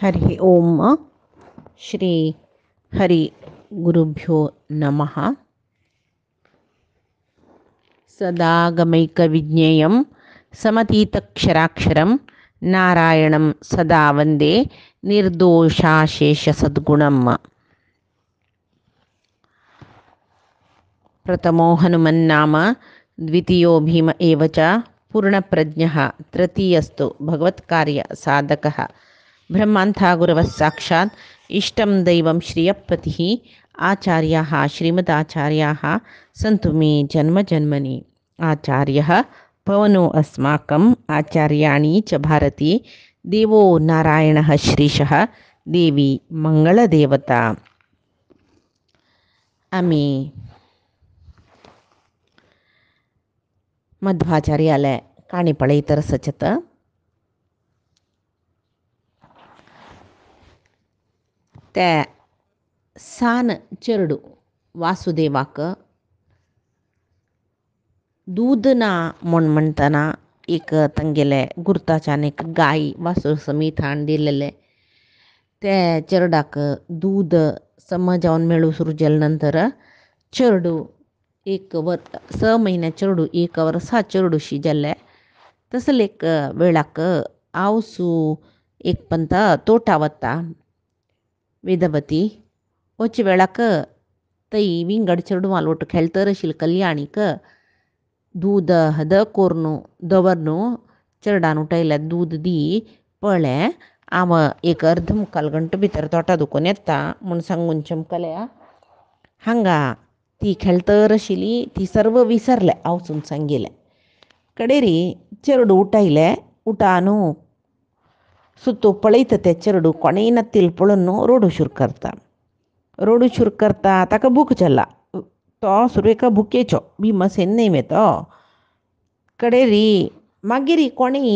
हरि ओम श्री हरि गुरुभ्यो नमः। सदागमैकविज्ञेयं समतीतक्षराक्षरं नारायणं सदा वन्दे निर्दोषाशेषसद्गुणम्। प्रथमो हनुमन्नाम द्वितीयो भीम एव च पूर्णप्रज्ञः तृतीयस्तु भगवत्कार्यसाधकः। ब्रह्मान्ता गुरवः साक्षात् इष्टं दैवं श्रियप्रतिः आचार्याः श्रीमदाचार्याः सन्तु मे जन्मजन्मनि। आचार्यः पवनो अस्माकम् आचार्याणि च भारती देवो नारायणः श्रीशः देवी मंगलदेवता। आम्ही मध्वाचार्यालय काणीपळे इतर सचत त्या सान चरडू वासुदेवाक दूधना म्हणताना एक तंगेले गुर्ताच्यान एक गाय वासू समीत हाण दिलेले त्या चरडाक दूध समजावन मेळू सुरू नंतर चरडू एक वर्ष 6 महिन्या चरडू 1 वर्सा चरडू शिजल्ले तसल एक वेळाक आवसू एक पंत तोटा वता वेदवती वच वेळाक तई विंगड चरडू मालवट खेळतर आशिल्ली कल्याणीक दूध हद कोरनू दवरनू चरडान उठयल्या दूध दी पळ्ळें हांव एक अर्ध मुक्काल गंट भितर तोटा दुखून येता म्हूण सांगून चमकल्या हांगा ती खेळतर आशिल्ली ती सर्व विसरले आवसून सांगिल्लें कडेरी चरडू उठयलें उठानू सुतो पळयता तें चरडू कोणेय नातिल पळोवन रोडू शूर करता ताका भूक जाला तो सुरेका भुकेचो भीमसेन न्हय तो कडेरी मागीर कोणेय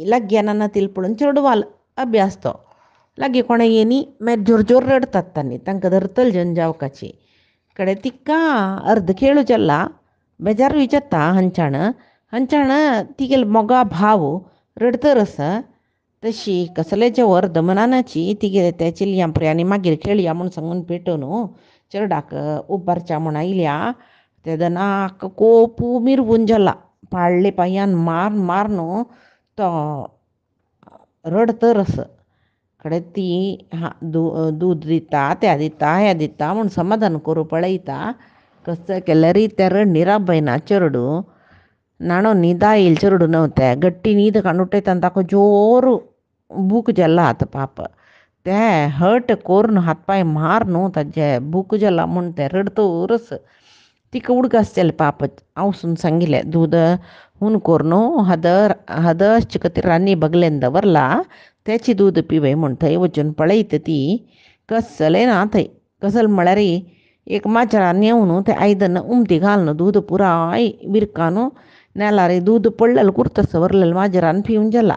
लाग्याना नातिल पळोवन चरडू वाल अभ्यास तो लागी कोणें येनी मागीर जोर जोर रडतात तांणी तांकां धरतल जनजावकाची कडेन तिका अर्द खेळ जाला बेजार विचारता हंचाण तिगेल मोगा भाव रडतर आसा तशी कसलेच्या वर दमनानाची तिगे त्या चिलयांपुऱ्यांनी मागीर खेळया म्हूण सांगून पेटोवन चरडाक उबारच्या म्हूण आयल्या तेद नाक कोपू मिरवून जाला पाळले पांयान मार न्हू तो रडतर आसा कडेन ती दूद दिता ह्या दिता म्हूण समाधान करूं पळयता कसं केल्यार त्या रडणी राबयना चरडू नाणो न्हिदा येईल चरडू नव्हते गट्टी न्हीद काडून उठयता ताका जोर भूक जाला आतां पाप ते हट कोरून हातपाय मार न्हू ताजे भूक जाला म्हूण ते रडतरच तिका उडगासलें पाप आवसून सांगिल्लें दूद हून कोरून हद आसचे खातीर रान्नी बगलेन दवरला तेची दूद पिवय म्हूण थंय वचून पळयता ती कसलें ना थंय कसल म्हळ्यार एक माजरान येवन तें आयदन उमती घालन दूद पुराय विरकान नेलार दूद पडलेलें कुर्तस व्हरलेलें माजरान पिवन जाला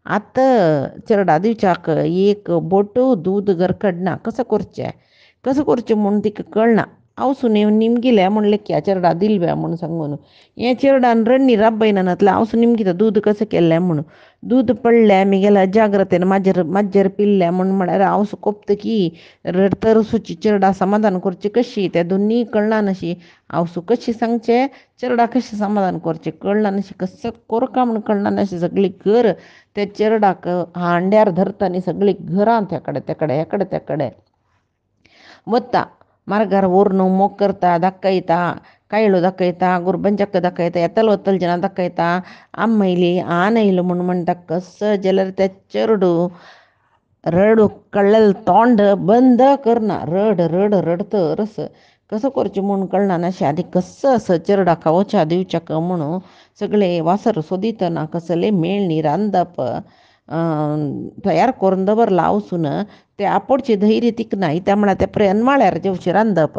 आतां चरडा दिवच्याक एक बोट दूद गरकडना कसं करचें म्हूण तिका कळना आवसून येवन निमगिलें म्हणलें की चरडा दिलव्या म्हूण सांगून हें चरडान रडणी राबयना नातलें आवसून निमगिता दूद कशें केल्लें म्हूण दूद पडलें मिगेल्या जाग्रतेन माजेर पिल्लें म्हळ्यार आवस कोपता की रडतर सुची चरडा समाधान करचें कशी त्या दोनी कळना नशी आवसू कशी सांगचें चरडा कशें समाधान करचें कळना नशी कसं कोरका म्हूण कळना नशी सगळीं घर त्या चरडाक हांड्यार धरता आनी सगळीं घरां तेकडे वता मार्गार व्हरून मोग करता दाखयता कायळो दाखयता गुरबंजक्क दाखयता येतल वतल जना दाखयता आम येयली आन येयलो म्हूण म्हणटा कसं जाल्यार ते चरडू रडू कळलेलें तोंड बंद करना रडतरच कसं करचें म्हूण कळना नाशें आनी कसं असं चरडाक वचा दिवच्याक म्हणून सगळे वासर सोदितना कसले मेळणी रांदप तयार करून दवरला आवसून ते आपोडची धैर्य तिकनाय त्या म्हणल्यार ते प्रेनमाळ्यार जेवची रांदप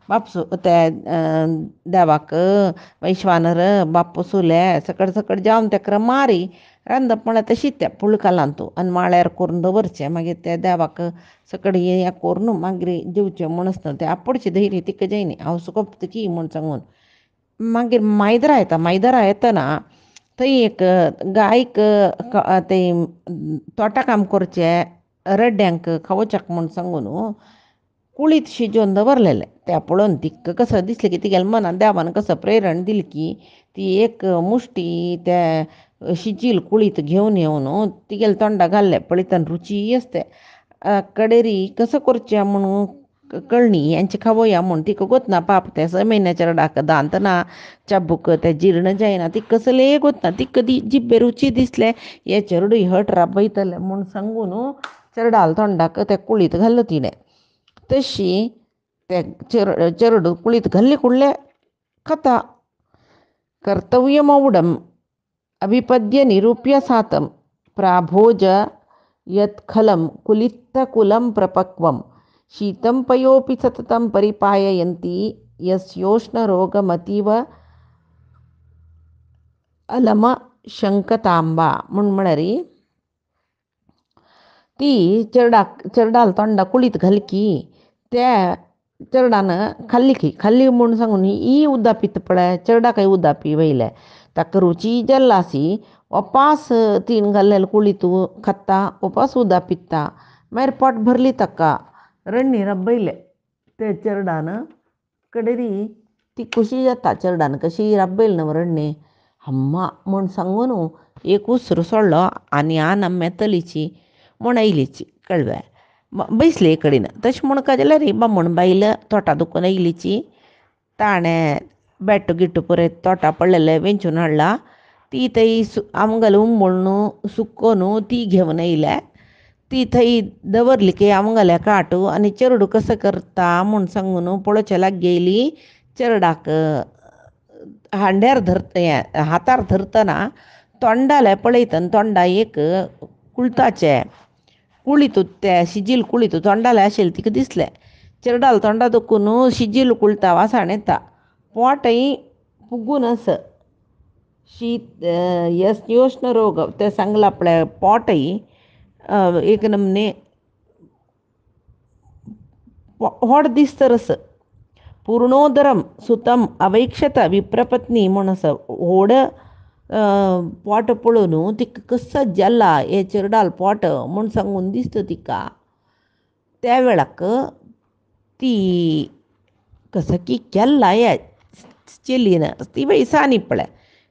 बापसू ते देवाक वैश्वानर बाप्पू सुले सकड जावन तेका मारी रांदप म्हळ्यार तशीच त्या पुळकालां तूं आनी माळ्यार करून दवरचें मागीर त्या देवाक सकड हें करून मागीर जेवचें म्हूण आसता तें आपोडचें धैर्य तिका जायनी हांव सुकोपता की म्हूण सांगून मागीर मायदरा येतना थंय एक गायक तें तोटा काम करचें रड्ड्यांक खावच्याक म्हूण सांगून कुळीत शिजोवन दवरलेलें. तें पळोवन तिका कसं दिसलें की तिगेल्या मनान देवान कसं प्रेरण दिली की ती एक मुष्टी त्या शिजील कुळीत घेवन येवन तिगेल्या तोंडा घाल्लें. पळयतना रुची असते. कडेरी कसं करचें म्हणून कळणी हेंचें खावया म्हूण तिका गोतना पाप तें 6 म्हयन्याचेर डाक दांत ना चाबूक तें जीर्ण जायना ती कसलें गोतना तिका जिब्बे रुची दिसलें हे चेडूय हट राबयतलें म्हूण सांगून चेडवाल्या तोंडाक तें कुळीत घाल्लें तिणें. तशी ते चेडूं कुळीत घाल्ले कुडलें खाता. कर्तव्यमौढम् अभिपद्य निरूप्य सातं प्राभोज यत्खलं कुलित्थकुलं प्रपक्वं शीतं पयोऽपि सततं परिपाययन्ति यस्योष्णरोगमतीव अलम शंकतांबा म्हळ्यार ती चेडवाल्या तोंडा कुळीत घाली की त्या चेडवान खाल्ली म्हूण सांगून ही उद्दा पित पळय चेडवाकय उद्दापी वयले ताका रुची जेल्लासी उपास तीन घाल्लेले कुळीत खाता उपास उद्दा पित्ता मागीर पोट भरली ताका रण्णी रबयले ते चेडवान कडेरी ती खुशी जाता चेडवान कशी रबयली न्हू रण्णी अम्मा म्हूण सांगून एक उसरो सोडलो आनी मेतलीची म्हूण आयलीची कळ्ळें बैसले कडेन तशें म्हूण जाल्यार बामण बायल तोटा दुखून आयलीची ताणें बेट्टो गिट्टू पुरयत तोटा पडलेलें वेंचून हाडला ती थंय आमगेलें उमळून सुक्कोन ती घेवन येयल्या ती थंय दवरली की आमगेलें काटू आनी चेडूं कसो करता म्हूण सांगून पळोवचे लागीं येयली चेडवाक हांड्यार हातार धरतना तोंडाले पळयतना तोंडा एक कुळताचें कुळीत तें शिजील कुळीत तोंडाले आशिल्लें तिका दिसलें चेडवाल्या तोंडा दुखून शिजील कुळता वासान येता पोटय फुगून आस शीत योश्न रोग ते सांगला पळय पोटय एक नमने व्हड दिसतरस पूर्णोदरम सुतम अवैक्षत विप्रपत्नी म्हूण आसा व्हड पोट पळोवन तिका कसो जाल्ला हे चेडवाल पोट म्हूण सांगून दिसता तिका त्या वेळाक ती कसं की केल्ला हे चेलीन ती वयसानी पळय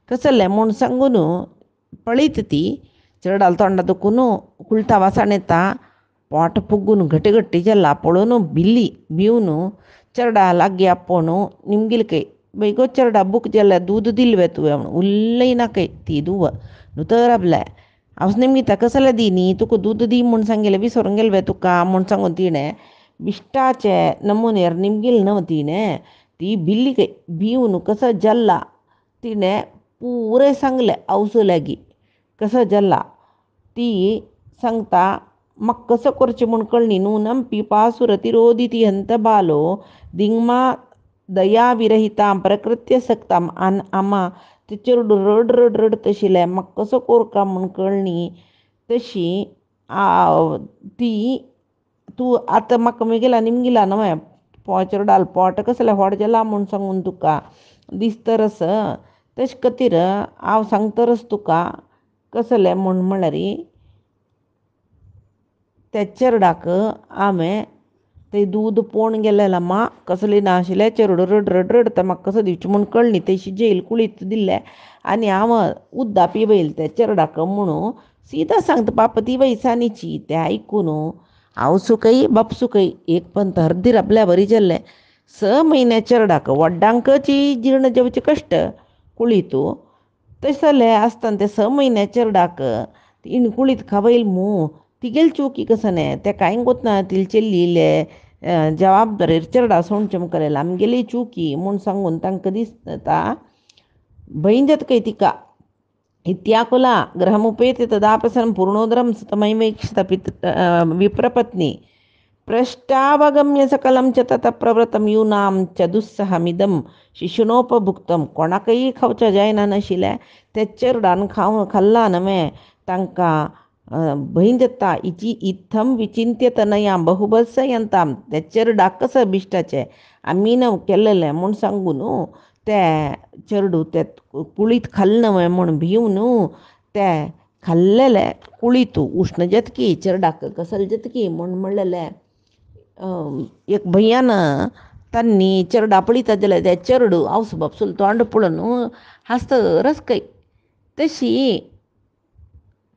कसलें म्हूण सांगून पळयता ती चेडवाल्या तोंडा दुखून कुळता वासान येता पोट फुगून घट्टी जाल्ला पळोवन भिवन चेडवा लागीं आपोवन निमगिलकय बैगो चेडवा बूक जाल्यार दूद दिल्लें तुवें म्हूण उल्लय नाकय ती दुव नुतर राबलें हांव निमगिता कसलें दी न्ही तुका दूद दी म्हूण सांगिल्लें विसरून गेलें तुका म्हूण सांगून तिणें बिश्टाचे नमुनेर निमगिल न्हू तिणें ती भिवन कसो जाल्ला तिणें पुरें सांगलें आवसो लागीं कसो जाल्ला ती सांगता म्हाका कसो करचें म्हूण कळ्ळी नूनम पिपासुरतिरोदिती हंत बालो दिंगमा दया विरहितां प्रकृत्य सक्तां आमा ते चेडूं रड तशिलें म्हाका कसो कोरका म्हूण कळ्ळी तशी ती तूं आतां म्हाका मुगेला निमगिला न्हय चेडवाल पोट कसलें व्हड जालां म्हूण सांगून तुका दिसतरस तेश खातीर हांव सांगतरस तुका कसलें म्हळ्यार त्या चेडवाक हांवें तें दूद पोवन गेलें मा कसलें नाशिल्लें चेडूं रड रडता म्हाका कसो दिवचें म्हूण कळ्ळी तेशी जेल कुळीत दिल्लें आनी हांव उद्दापी वयल त्या चेडवाक म्हणून सीदा सांगता पाप ती वयसानीची तें आयकून हांव सुकय बाप सुकय एक पंत अर्दी राबल्या बरी जाल्लें 6 म्हयन्या चेडवाक व्हड्डांकची जीर्ण जेवचें कश्ट कुळीत तशें आसतना ते 6 म्हयन्या चेडवाक तीन कुळीत खावयल मू तिगेल चुकी कसं न्ही ते कांय गोतना तिल चेल्लीले जबाबदारेर चेडवा सोडचें मुखार आमगेली चुकी म्हूण सांगून तांकां दिसता भंय जाता तिका इत्याकुला ग्रहमुपेति तदापसनं पूर्णोदरं सुतमैवैक्षत विप्रपत्नी पृष्ठावगम्य सकलं च ततः प्रवृत्तं यूनां च दुस्सहमिदं शिशुनोपभुक्तं कोणाकय खावचें जायना नाशिल्लें तें चेडवान खाल्ला न्हय तांकां भंय जाता इत्थं विचिंत्य तनयां बहुबत्सयंतां तें चेडवाक कसं बिश्टाचें आमी केल्लें म्हूण सांगून तें चेडूं तें कुळीत खाल्लें न्हय म्हूण भिवन तें खाल्लेलें कुळितू उष्ण जतकी चेरडाक कसल जतकी म्हूण म्हणलेलें एक भैयान तांणी चेरडा पळयता जाल्यार ते चेरडू आवस बापूसूल तोंड पळोवन हांसतरच कय. तशी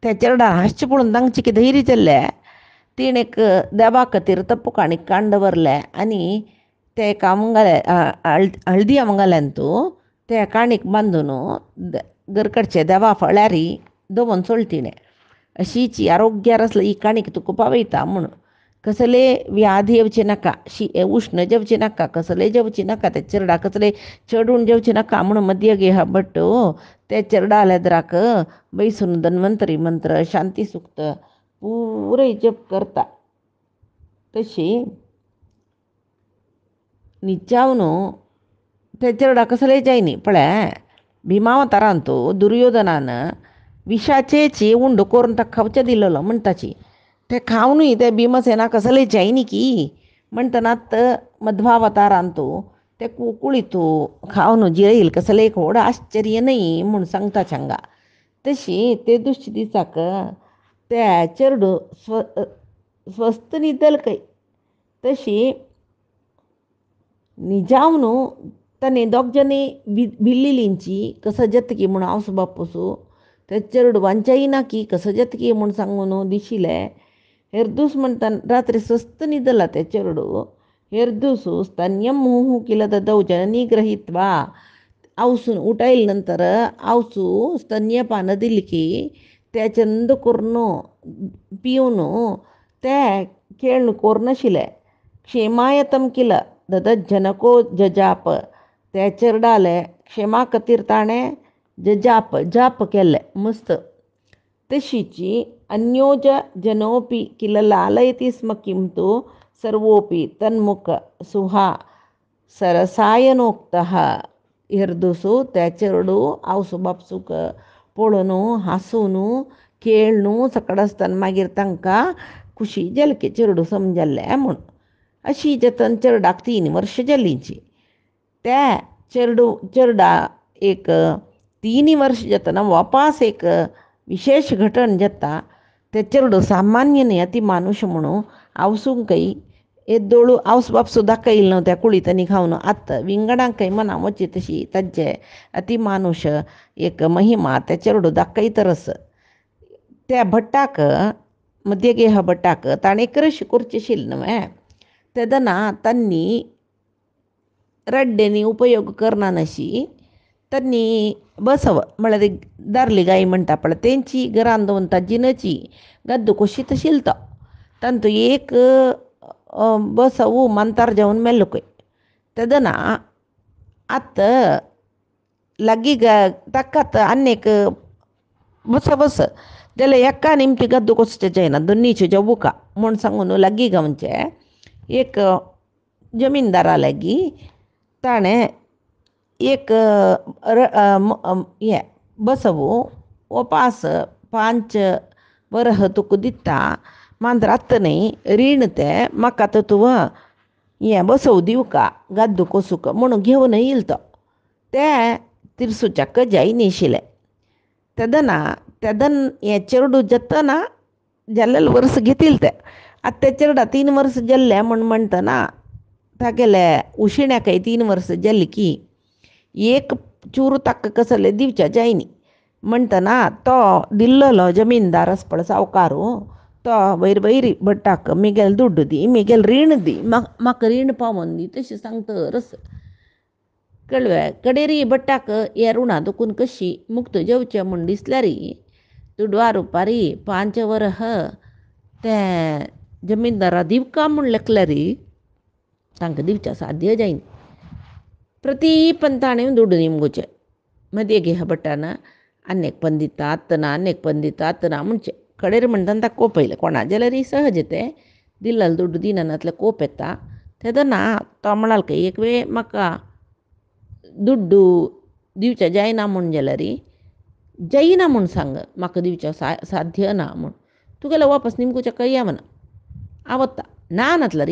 त्या चेरडान हांसचें पळोवन तांचें धैर्य जाल्लें तीण एक देवा खातीर तप्प काणीक कांड व्हरलें आनी ते एका आमंगाल्या हळदी आमंगाल्यान तूं त्या काणीक बांदून घरकडचे देवा फळ्यारी दवरून सोडटिणें. अशीच आरोग्यार आसली ही काणीक तुका पावयता म्हूण. कसले व्याधी येवचे नाका, उष्ण जेवचे नाका, कसले जेवचे नाका, ते चेरडा कसले चडून जेवचे नाका म्हूण मध्य गेहा भट्ट ते चेरडा लेद्राक बैसून धन्वंतरी मंत्र शांती सुक्त पुरय जप करता. तशी निचावन ते चेरडा कसले जायनी पळय. भिमावतारांत दुर्योधनान विशाचेची उंड करून ताका खावचें दिलेलो म्हणटाची. ते खावनूय ते भीमसेना कसले जायनी की म्हणटनात मध्वावतारांत ते कुळितू खावन जिरयल कसले एक व्हड आश्चर्य न्हय म्हूण सांगता हांगा. तशी ते दुसऱ्या दिसाक ते चेरडू स्वस्त न्हिदल कय. तशी न्हिजावन ताणें दोग जाणी भिल्लिलींची कसो जतकी म्हूण आवस बापूसू ते चेरडूवान जायना की कसो जतकी म्हूण सांगून दिशिल्लें. हेर दीस म्हणटा रात्री स्वस्त न्हिदला ते चेरडू. हेर दीस स्तन्यम मुहू किलद दौजनी गृहीत्वा आवसून उठयले नंतर आवसू स्तन्यपान दिली की ते चंद करून पिवन ते खेळून कोरनाशिल्ले. क्षेमायतम किल ददज्जनको जजाप ते चेरडाले क्षेमा खातीर ताणें जाप केल्ले मस्त. तशीची अन्योज जनोपी किल लालयती स्म किं तु सर्वोपी तन्मुख सुहा सरसायनोक्तः. हिरदूसू ते चेरडू आवसू बापसूक पळोवन हांसून खेळून सकड आसतना मागीर तांकां खुशी जाली की चेरडू समजल्लें म्हूण. अशी जतन चेरडाक 3 वर्सां जालींची. त्या चेरडा एक 3 वर्सां जातना वापास एक विशेष घटण जाता. ते चेरडू सामान्य न्ही अति मानुश म्हणून आवसूंकय एद्दोळू आवस बापसू दाखयल न्हू त्या कुळीतांनी खावन आत्ता विंगडांकय मना वची तशी ताजे अति मानुश एक महिमा ते चेरडू दाखयतरस. त्या भट्टाक मध्य गेहा भट्टाक ताणें कृशी करची आशिल्ली न्हय. तेदना तांणी रड्डेनी उपयोग करना नशी तांणी बसव म्हळ्यार दारली गाय म्हणटा पळय तेंची घरान दवरून ताजीनची गद्द कोशीत आशिल्लो तो. तांतू एक बसव मंतार जावन मेल्लो खंय. तेदना आत्त लागीं ताकात आनीक बस जाल्यार एका निमकी गद्द कोसचें जायना दोनीचे जेवूका म्हूण सांगून लागीं गांवचे एक जमीनदारा लागीं ताणें एक बसव वपास 5 वरह तुका दिता मांद्र आत्ता न्ही रीण तें म्हाका आतां तुवें बसव दिवका गद्द कोसूक म्हणून घेवन येयलो तो. ते तिरसूच्याक जायनी आशिल्लें. तेदना चेरडू जतना जाल्लें वर्स घेतिल्लें तें. आतां ते चेरडा 3 वर्सां जाल्लें म्हूण म्हणटना तागेले उशिण्याकय 3 वर्सां जालीं की एक चूर ताका कसलें दिवचें जायनी म्हणटना तो दिल्लो जमीनदार आसा पळय सावकारू तो वैरी भट्टाक मिगेल दुड्ड दी मिगेल रीण दी म्हाका रीण पावोवन दी तशें सांगतरच कळ्ळें. कडेरी भट्टाक हे रुणा दुखून कशी मुक्त जेवचें म्हूण दिसल्यार दुडवा रुपारी 5 वरह ते जमीनदारा दिवका म्हूण लेखल्यार तांकां दिवचें साध्य जायना. प्रतीपन ताणें दुड्ड निमगोचें. मदीं गेहा भट्टान आनेक पण दिता आत्तना आनेक पण दिता आत्तना म्हणचें. कडेर म्हणटना ताका कोप येयलें. कोणा जाल्यार सहज तें दिल्लें दुड्ड दिनानातलें कोप येता. तेदना तो म्हणालो की एक वेळ म्हाका दुड्ड दिवचें जायना म्हूण जाल्यार जायना म्हूण सांग म्हाका दिवचें साध्य ना म्हूण. तुगेलो वापस निमगोचें कया म्हणा आवडटा ना नातल्यार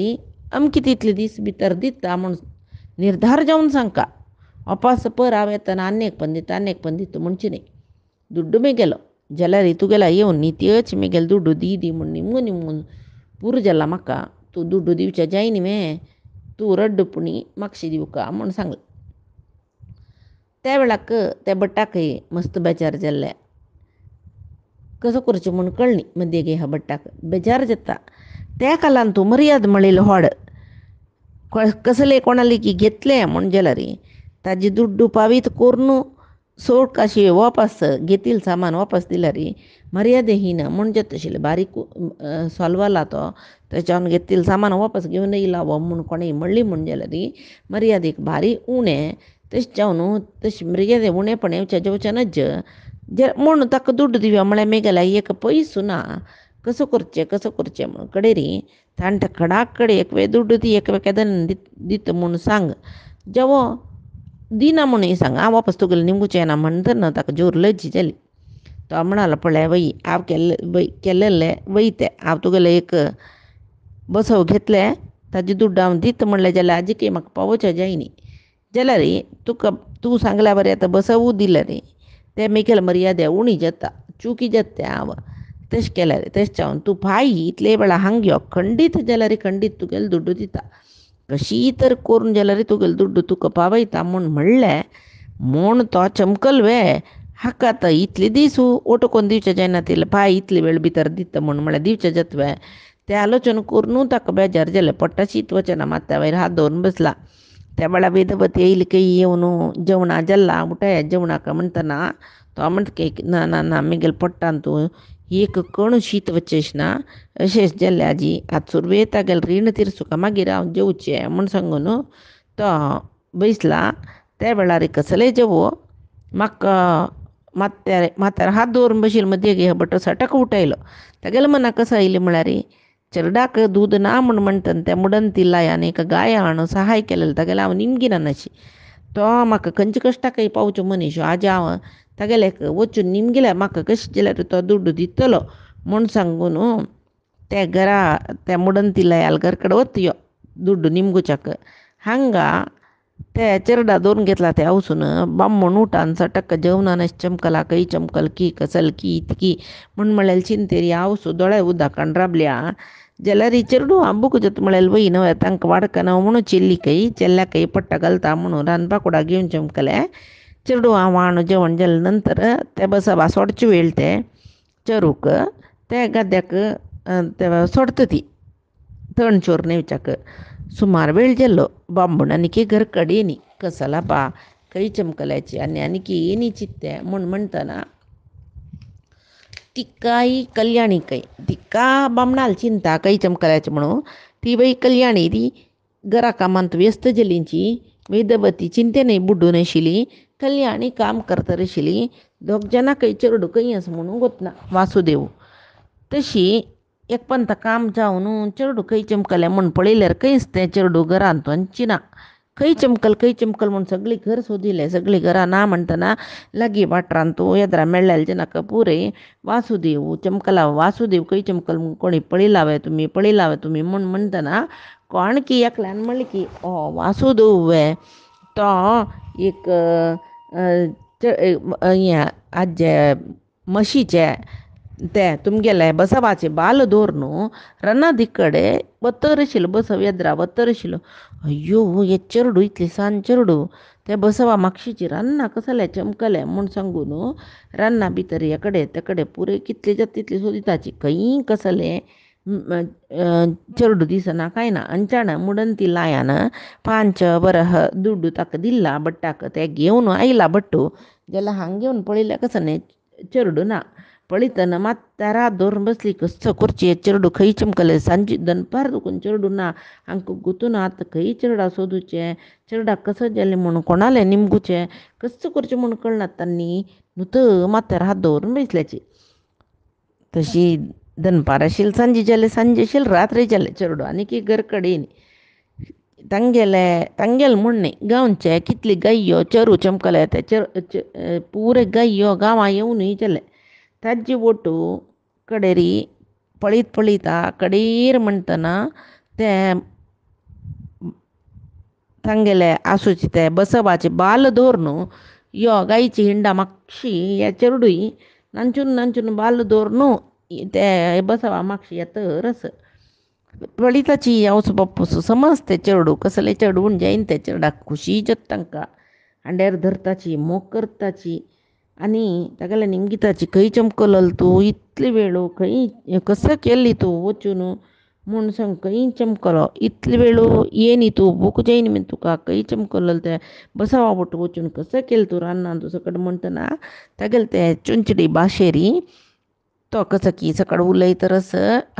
अमकी तितले दीस भितर दिता म्हूण निर्धार जावन सांगता. वापस पर हांव येतना आनेक पण दिता म्हणचें न्ही. दुड्ड मेगेलो जाल्यार तुगेला येवन न्ही मेगेल दुड्डू दी म्हूण निमून पुरो जाला म्हाका तूं दुड्डू दिवचें जाय न्ही तूं रड्डपुणी मातशी दिवका म्हूण सांगलें. त्या वेळाक त्या भट्टाकय मस्त बेजार जाल्लें. कसो करचें म्हूण कळ्ळी मध्येगे ह्या भट्टाक. बेजार जाता त्या कालान तूं मर्याद म्हणिल्लो व्हड कसले कोणाली की घेतलें म्हूण जाल्यार ताजी दुड्डू पावीत करून सोड काशी वापस घेतील सामान वापस दिल्यार मर्यादेहीन म्हूण जाता आशिल्लें. बारीक सॉल्व जाला तो त्याच्यावन घेतील सामान वापस घेवन येयला हो म्हूण कोणें म्हणली म्हूण जाल्यार मर्यादेक भारी उणें. तशें जावन तशें मर्यादे उणेपणें जेवचें नज म्हूण ताका दुड्डू दिवया म्हळ्यार मेगेल्या एक पयसू ना. कसो करचें म्हूण कडेरी ताणें त्या खडाक कडे एक वेळ दुड्डू दी एक वेळ केदन दिता म्हूण सांग जेवो दिना म्हणून सांग हांव वापस तुगेलें निमगुचें ना म्हणटना ताका जोर लज्ज जाली. तो म्हणालो पळय वही हांव केल्लें वय तें हांव तुगेलें एक बसव घेतलें ताजी दुड्ड हांव दिता म्हणलें जाल्यार आजीक म्हाका पावोवचें जाय न्ही जाल्यार तुका तूं सांगल्या बरें आतां बसवू दिल्यार तें मेगेल मर्यादे उणी जाता चुकी जाता तें हांव तशें केल्यार तशें जावन तूं भाय इतले वेळा हांग यो खंडीत जाल्यार खंडीत तुगेलें दुड्डू दिता कशी तर करून जाल्यार तुगेलें दुड्डू तुका पावयता म्हूण म्हणलें म्हूण तो चमकल वे हाका आतां इतले दीस ओटोकोन दिवचें जायना तिले भाय इतले वेळ भितर दिता म्हूण म्हळ्यार दिवचें जाता वे तें आलोचन करून ताका बेजार जालें. पट्टा शीत वचना मात त्या वयर हात दवरून बसला. त्या वेळा वेदवती येयली कई येवन जेवणा जाल्ला उठया जेवणाक म्हणटना तो म्हणटा ना ना ना मेगेल पट्टान तूं एक कण शीत वचेश ना अशेंच जाल्लें आजी आजसूर वेता गेल रीण तिरसुका मागीर हांव जेवचें म्हूण सांगून तो बसला. त्या वेळार कसलें जेवो म्हाका माथ्यार हात दवरून बशिल्लो मदीं गे भटो सटक उठयलो. तेगेल्या मनाक कसो आयलें म्हळ्यार चेरडाक दूद ना म्हूण म्हणटना त्या मुडंती लायान एक गाय हाडून सहाय केलेलो तागेलें हांव निमगिना नाशी तो म्हाका खंयच्या कश्टाकय पावचो मनीस आज हांव तागेले वचून निमगिल्यार म्हाका कशें जाल्यार तो दुड्डू दितलो म्हूण सांगून त्या घरा त्या मुडंती लायाल घर कडेन वत यो दुड्डू निमगुच्याक हांगा ते चेरडा दवरून घेतला ते वचून बाम्मण उठान सटक जेवणान चमकला खंय चमकल की कसल की इतकी म्हूण म्हळ्यार चिंतेरी हांव दोळे उदकान राबल्या जाल्यार चेडू हांव बूक जाता म्हळ्यार वय न्हय तांकां वाडकना म्हणून चेल्ल्याकय पट्टा घालता म्हणून रांदपाकुडा घेवन चमकले चेडू हांव वाण जेवण जालें नंतर ते बसप सोडचे वेळ ते चेरूक ते गद्याक ते सोडता ती तण चोर नेवच्याक सुमार वेळ जाल्लो बांबून आनी घर कडेनी कसला बा खंय चमकल्याची आनी येनी चित्ते म्हूण म्हणटना तिकाय कल्याणी कय तिका बामणाल चिंता खंय चमकल्याची म्हणून ती बाई कल्याणी ती घरा कामांत व्यस्त जालींची वेदवती चिंतेनय बुड्डून आशिल्ली कल्याणी काम करता आशिल्ली दोग जाणां खंय चेडू खंय आसा म्हणून गोतना वासुदेव तशी एक पंत काम जावन चेडू खंय चमकलें म्हूण पळयल्यार खंयच तें चेडू घरांत चिना खंय चमकल म्हूण सगळीं घर सोदिलें सगळीं घरा ना म्हणटना लागीं वाठारांत येद्रा मेळ्ळेले जनाक पुरे वासुदेव चमकला वासुदेव खंय चमकल म्हूण कोणी पळयलां तुमी म्हूण म्हणटना कोण की एकल्यान म्हणलें की वासुदेव वे तो एक आजे म्हशीचे ते तुमगेले बसवाचे बाल दवरून रनादी कडेन वतर आशिल्लो बसव येद्रा वतर आशिल्लो अय्यो हे चेडू इतले सान चेडू ते बसवा म्हापशेची रान्ना कसले चमकले म्हूण सांगून रान्ना भितर हे कडेन पुरे कितले जाता तितले सोदिताची खंय कसले चेडू दिसना कांय ना अंचाण मुडंती लायान 5 वरह दुड्डू ताका दिला भट्टाक ते घेवन आयला भट्टू जाल्यार हांग घेवन पळयल्यार कसो न्ही चेडू ना पळयतना मात रात दवरून बसली कसो करची चेडू खंय चमकले सांजे दनपार दुखून चेडू ना हांकां गुतून आतां खंय चेडा सोदूचें चेडूक कसो जालें म्हणून कोणालें निमगुचें कसो करचें म्हूण कळना तांणी न्हूत माथ्यार हात दवरून बसल्याची तशी दनपार आशिल्ली सांजे आशिल्ली रात्री जालें चेडू आनी घर कडेन तांगेले म्हणणे गांवचे कितली गायो चेरू चमकले ते पुरे गायो गांवां येवनूय जाले ताजी ओटू कडेरी पळयता कडेर म्हणटना ते तांगेले आसूचे ते बसवाचे बाल दवरून यो गायची हिंडा मातशी हे चेडूय नांचून नांचून बाल दौरनू ते बसवा मागशी येतं रस पळिताची यावच बापूस समजते चेडू कसले चढवून जाईन ते चेडाक खुशी जत तांकां अंड्यार धरताची मोग करताची आणि तागेल्या निमगिताची खंय चमकलल तूं इतले वेळो खंय कसं केली तूं वचून म्हूण सांग खंय चमकलो इतले वेळो ये न्ही तूं भूक जायन म्हण तुका खंय चमकलल ते बसवा बोट वचून कसं केलें तूं रान्नां तूं सकट म्हणटना तागेले ते चुंचडी भाशेरी तो कसं की सकड उलयतरस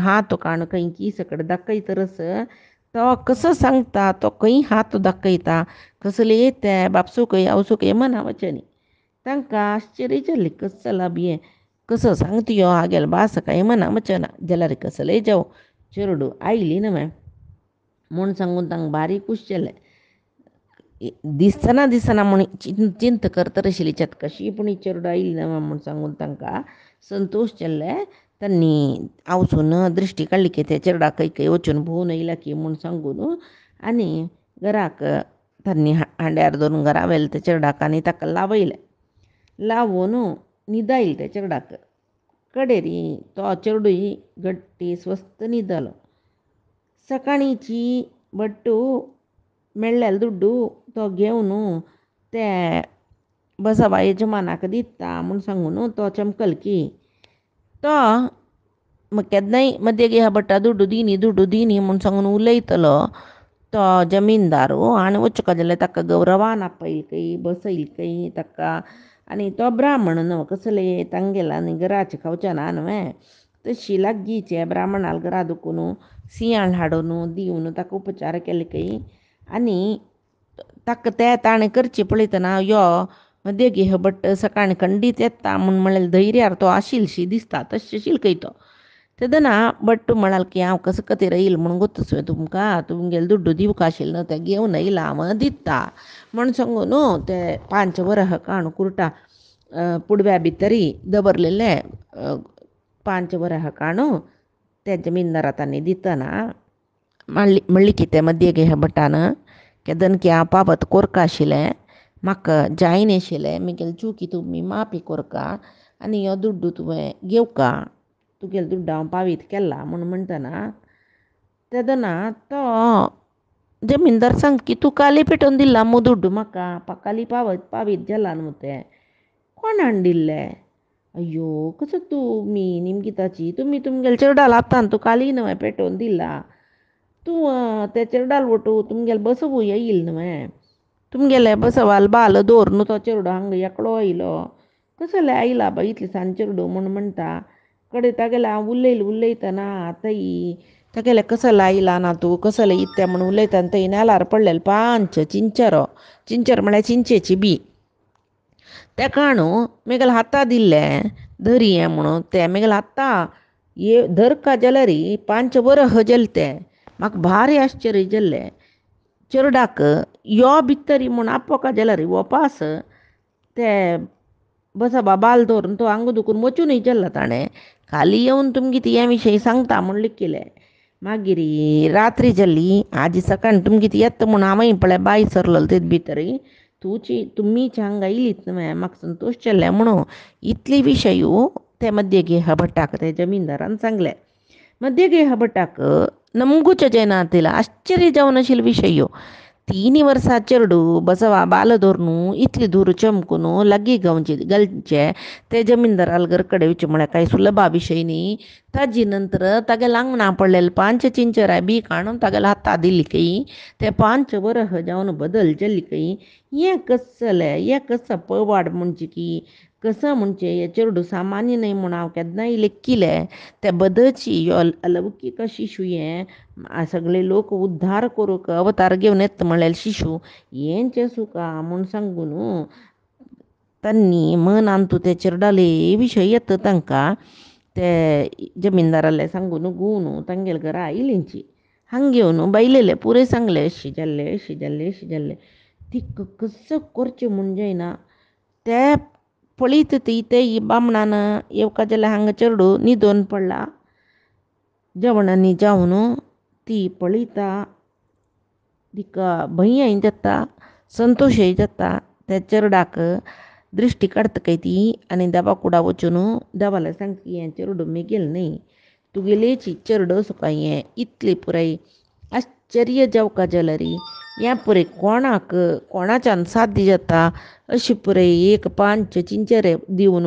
हात काण खंय की सकड दाखयतरस तो कसं सांगता तो खंय हात दाखयता कसले ते बापसूकय आवसूकय मना वचनी तांकां आश्चर्य जालें कसं लाभिये कसं सांगतियो आगेल बास काय मना वचना जाल्यार कसले जावं चेडू आयली न्हय म्हूण सांगून तांकां भारी खूश जालें दिसना म्हूण चिंत करता आशिल्ली शेत कशी पूण चेडूं आयली न्हय म्हूण सांगून तांकां संतोश जाल्ले त्यांनी आवसून दृश्टी काडली की त्या चेडा खंय खंय वचून भोवून येयला की म्हूण सांगून आनी घराक त्यांनी हांड्यार धरून घरा व्हेलें त्या चेडाक आनी ताका लावयलें लावून न्हिदायलें त्या चेडाक कडेरी तो चेडूय गट्टी स्वस्त न्हिदलो सकाळीची बट्टू मेळ्ळेलो दुड्डू तो घेवन ते बसवा यजमानाक दिता म्हूण सांगून तो चमकल की तो केन्नाय मदें गे बट्टा दुड्डू दी म्हूण सांगून उलयतलो तो जमीनदारू आनी वचका जाल्यार ताका गौरवान आपयलकय बसयलकय ताका आनी तो ब्राह्मण न्हय कसले तांगेला आनी घराचें खावचें ना न्हय तशी लागींचे ब्राह्मणाल घरा दुखून सिंयाळ हाडून दिवन ताका उपचार केले आनी ताका ते ताणें करचें पळयतना यो मदें गे बट्ट सकाळीं खंडीत येता म्हूण म्हणलें धैर्यार तो आशिलशी दिसता तशें आशिलकय तो तेदना बट्टू म्हणाल की हांव कसं खातीर येयल म्हूण गोतूसवें तुमकां तुमगेले दुड्डू दिवका आशिल्लो न्हय तें घेवन येयला हांव दिता म्हूण सांगून ते 5 वरां काण कुर्टा पुडव्या भितरी दवरलेले 5 वरां काण ते जमीनदारा तांणी दितना म्हणली की ते मदीं गे बट्टान केदन की हांव पावत कोरका आशिल्लें म्हाका जायन आशिल्लें म्हगेली चुकी तुमी माफी कोरका आनी हो दुड्डू तुवें घेवका तुगेलो दुड्डू हांव पावीत केला म्हूण म्हणटना तेदना तो जमीनदार सांग की तूं काली पेटोवन दिला मू दुड्डू म्हाका काली पावीत जाला न्हू तें कोणान दिल्लें अय्यो कसो तुमी निमगिताची तुमी तुमगेले चेडाल आतां तूं काली न्हय पेटोवन दिला तूं ते चेडाल वटू तुमगेले बसवू येईल न्हय तुमगेले बसवाल बाल दवर तो चेडो हांगा एकलो येयलो कसले आयला बा इतले सांज चेडू म्हूण म्हणटा कडे तागेले हांव उलयतना थंय तागेले कसले आयला ना तूं कसले इत्ते म्हूण उलयतना थंय नेलार पडलेले 5 चिंचर म्हळ्यार चिंचेची बी ते काणू म्हगेले हाता दिल्ले धरी हें म्हणून ते म्हगेले हाता धरका जाल्यार 5 वरां जाले ते म्हाका भारी आश्चर्य जाल्लें चेडूडाक यो भितर म्हूण आपोवका जाल्यार वपास ते बसा बाबाल दवरून तो आंग दुखून वचूनय जाल्ला ताणें खाली येवन तुमगे ती हे विशयी सांगता म्हूण लिखिल्लें मागीर रात्री जाल्ली आजी सकाळीं तुमगे ती येता म्हूण हांवय पळय बाय सरलो ते भितर तुमीच हांगा आयलीत न्हय म्हाका संतोश जाल्लें म्हणून इतले विशय ते मध्य गे भटाक ते जमीनदारान सांगले मध्य गे भटाक नमगूच जैनातिला आश्चर्य जावन आशिल्लो विशय 3 वर्सां चेडू बसवा बाल धरून इतली दूर चमकून लागीं घालचे ते जमीनदाराल घर कडेन वचचें म्हळ्यार कांय सुलभा विशय न्ही ताजे नंतर तागे लांगणा पडलेले 5 चिंचरां बी काडून तागेले हाता दिली कई ते 5 वरां जावन बदल जाल्ली कई हें कसलें हें कसं पवाड म्हणजे की कसं म्हणजे हे चेडू सामान्य न्हय म्हूण हांव केन्नाय लेखिल्लें ते बदलची यो अलौकीक शिशू हें सगळे लोक उद्धार करूंक अवतार घेवन येता म्हणलें शिशू हेंच सुका म्हूण सांगून तांणी मनान तूं ते चेडूले विशय येता तांकां ते जमीनदाराले सांगून गुवन तांगेले घरा आयलींची हांगा घेवन बायलेले पुरे सांगले अशी जाल्लें ती कसं करचें म्हूण जायना ते पळयत ते बामणान येवका जाल्यार हांगा चेडू न्हिदोन पडला जेवणांनी जावन ती पळयता तिका भंयय जाता संतोशय जाता त्या चेडूडाक दृष्टी काढतकैती आणि दबा कुडा वचून दबाला सांगती हें चेरडू मिगेल न्ही तुगेलेची चेरडो सुका हें इतली पुराय आश्चर्य जावका जलरी हें पुरे कोणाच्यान साध्य जाता अशी पुराय एक 5 चिंचरे दिवन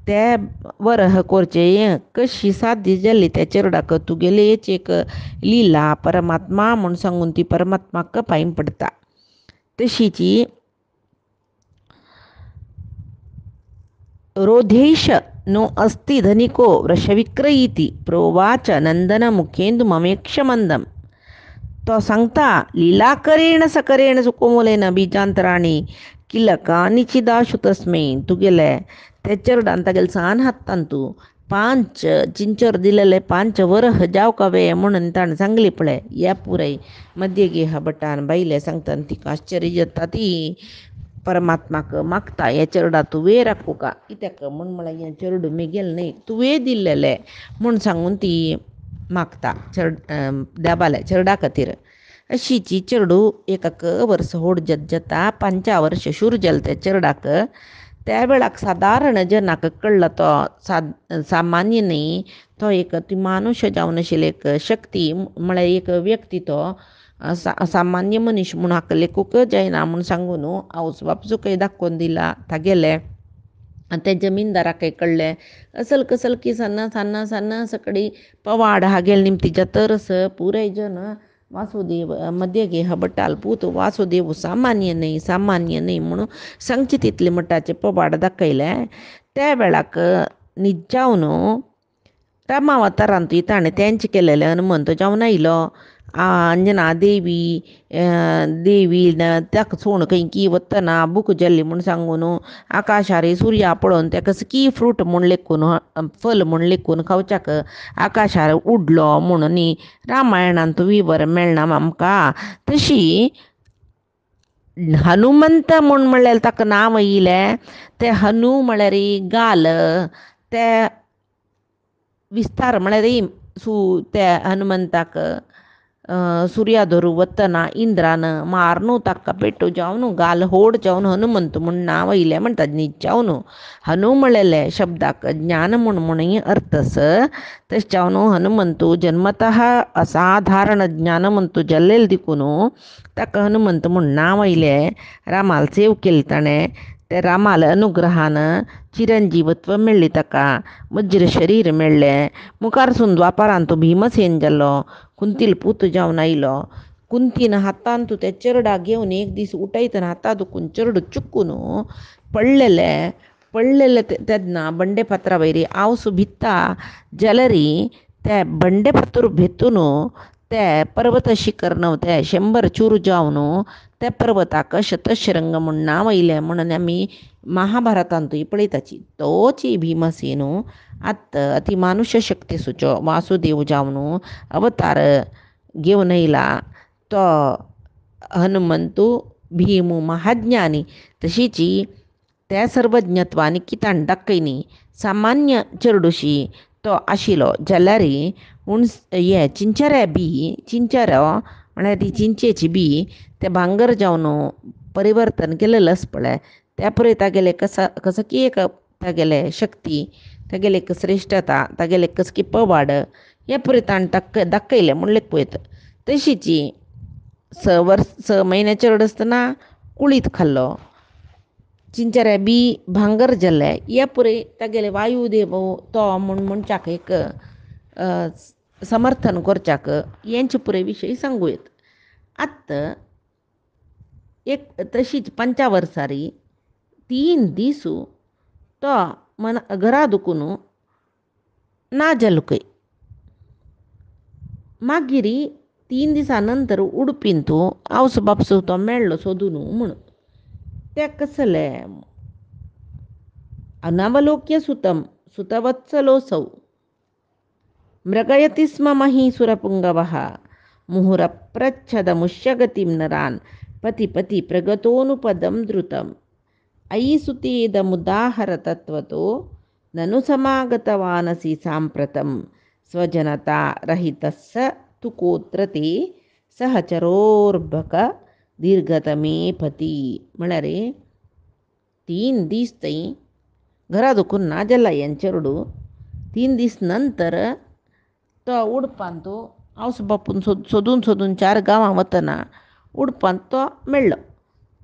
ते वरह करचे हें कशी साध्य जाली त्या चेरडाक तुगेलेच एक लिला परमात्मा म्हूण सांगून ती परमात्माक पांय पडता तशीची रोधेश नो अस्ति धनिको वृषविक्रयीती प्रोवाच नंदन मुखेंदु ममेक्ष मंदम तो सांगता लीलाकरेण सकरेण सुकोमलेन बीजांतराणी किलका निचिदाशु तस्मै तुगेले ते चेरडान तागेले सान हात्तान तूं 5 चिंचर दिलेले 5 वरह जाव कवे म्हणून ताणें सांगली पळय ह्या पुराय मध्य गे हा बटान बायले सांगता तिका आश्चर्य जाता ती परमात्माक मागता हे चेरडा तुवें राखू का कित्याक म्हूण म्हळ्यार हें चेरडू मिगेल न्ही तुवें दिल्लेलें म्हूण सांगून ती मागता देबाले चेरडा खातीर अशीची चेरडू एक वर्स होड जाता 5 वर्स शूर जालें त्या चेरडाक त्या वेळाक सादारण जनाक कळ्ळो तो सामान्य न्ही तो एक ती मानुश जावन आशिल्ली एक शक्ती म्हळ्यार एक व्यक्ती तो सामान्य मनीस म्हूण हाका लेखूक जायना म्हूण सांगून आवस बापूचकय दाखोवन दिला तागेले आनी ते जमीनदाराकय कळ्ळें असल कसल की सन्न सकडी पवाड हागेल निमती जतरस पुराय जन वासुदेव मध्य गे हबटाल पूत वासुदेव सामान्य न्ही म्हणून सांगचे तितले मटाचे पवाड दाखयले त्या वेळाक निजावन रामावतारांत ताणें तेंचे केलेले हनुमंत जावन आयलो अंजना देवी ताका सोण खंय वतना बूक जाल्ली म्हूण सांगून आकाशार सुर्या पळोवन ताका की फ्रूट म्हूण लेखून फल म्हूण लेखून खावच्याक आकाशार उडलो म्हणून रामायणांत विवर मेळना आमकां तशी हनुमंत म्हूण म्हणल्यार ताका नांव येयलें तें हनू म्हळ्यार गाल ते विस्तार म्हळ्यार त्या हनुमंताक सुर्या धरू वतना इंद्रान मारनू ताका पेटू जावन गाल होड जावन हनुमंत म्हूण नांव येयलें म्हणटा न्ही जावन हनू म्हणलेले शब्दाक ज्ञान म्हणून अर्थस तशें जावन हनुमंतू जन्मतः असाधारण ज्ञानमंतू जाल्लेले देखून ताका हनुमंत म्हूण नांव येयलें रामाल सेव केली ताणें ते रामाल अनुग्रहान चिरंजीवत्व मेळ्ळी ताका वज्र शरीर मेळ्ळें मुखारसून द्वापारांत तो भीमसेन जालो कुंतील पूत जावन आयलो कुंतीन हातान तूं ते चेरडा घेवन एक दीस उठयतना हाता दुखून चेरडो चुकून पडलेले तेन्ना बंडे फातरा वयरी आवस भित्ता जाल्यारी ते बंडे फातर भेतून ते पर्वत शिखर ते 100 चूर जावन त्या पर्वताक शतशृंग म्हूण नांव येयलें म्हणून आमी महाभारतांतूय पळयताची तोच भीमसेन आत अति मानुष्य शक्ती सुचो वासुदेव जावन अवतार घेवन येयला तो हनुमंतू भीम महाज्ञानी तशीची त्या सर्वज्ञत्वानी कितान दाखयनी सामान्य चेरडूशी तो आशिल्लो जाल्यार हे चिंचरो म्हळ्यार ती चिंचेची बी ते भांगर जावन परिवर्तन केलेलें आसा पळय त्या पळय तागेले कसो की एक तागेले शक्ती तागेले एक श्रेश्ठता तागेले कसकी पवाड हे पळय ताणें दाखयलें म्हणलें पळयत तशीची 6 म्हयने चेरड आसतना कुळीत खाल्लो चिंचऱ्या बी भांगर जाल्ले हे पळय तागेले वायुदेव तो म्हूण मनशाक एक समर्थन करच्याक हेंचे पुरे विशयी सांगू येता आत्त एक तशीच 5 वर्सारी 3 दीस तो घरा दुखून ना जालो मागीर 3 दिसां नंतर उडपीन तूं आवस बापसो तो मेळ्ळो सोदून म्हणून ते कसलें अनावलोक्य सुतवत्सलोऽसौ मृगयति स्म महीसुरपुङ्गवः मुहुरप्रच्छदमुष्यगतिं नरान् पति प्रगतोऽनुपदं द्रुतम् अयि सुतेदमुदाहरतत्वतो ननु समागतवानसि साम्प्रतं स्वजनता रहितस्य तु कोत्र ते सहचरोर्भक दीर्घतमे पती म्हळ्यार तीन दीस थंय घरा दुखून ना जाल्ला यांचेरडू 3 दीस नंतर तो उडपान तो हावस बापून सोदून सोदून 4 गांवां वतना उडपान तो मेळ्ळो.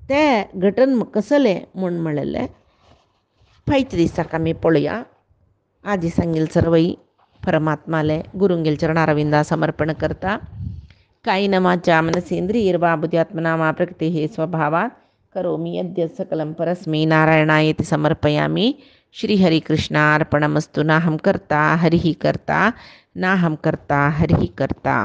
ते घटन म्हाका कसले म्हूण म्हणलें फायच्या दिसाक आमी पळोवया. आजी सांगेल सर्वई परमात्माले गुरुंगेल चरणारविंदा समर्पण करता. कायेन मनसेन्द्रियैर्वा बुद्ध्यात्मना वा प्रकृतेः स्वभावात् करोमि यद्यत् सकलं परस्मै नारायणायेति समर्पयामि. श्रीहरिकृष्णार्पणमस्तु. नाहं कर्ता हरिः कर्ता नाहं कर्ता हरिः कर्ता.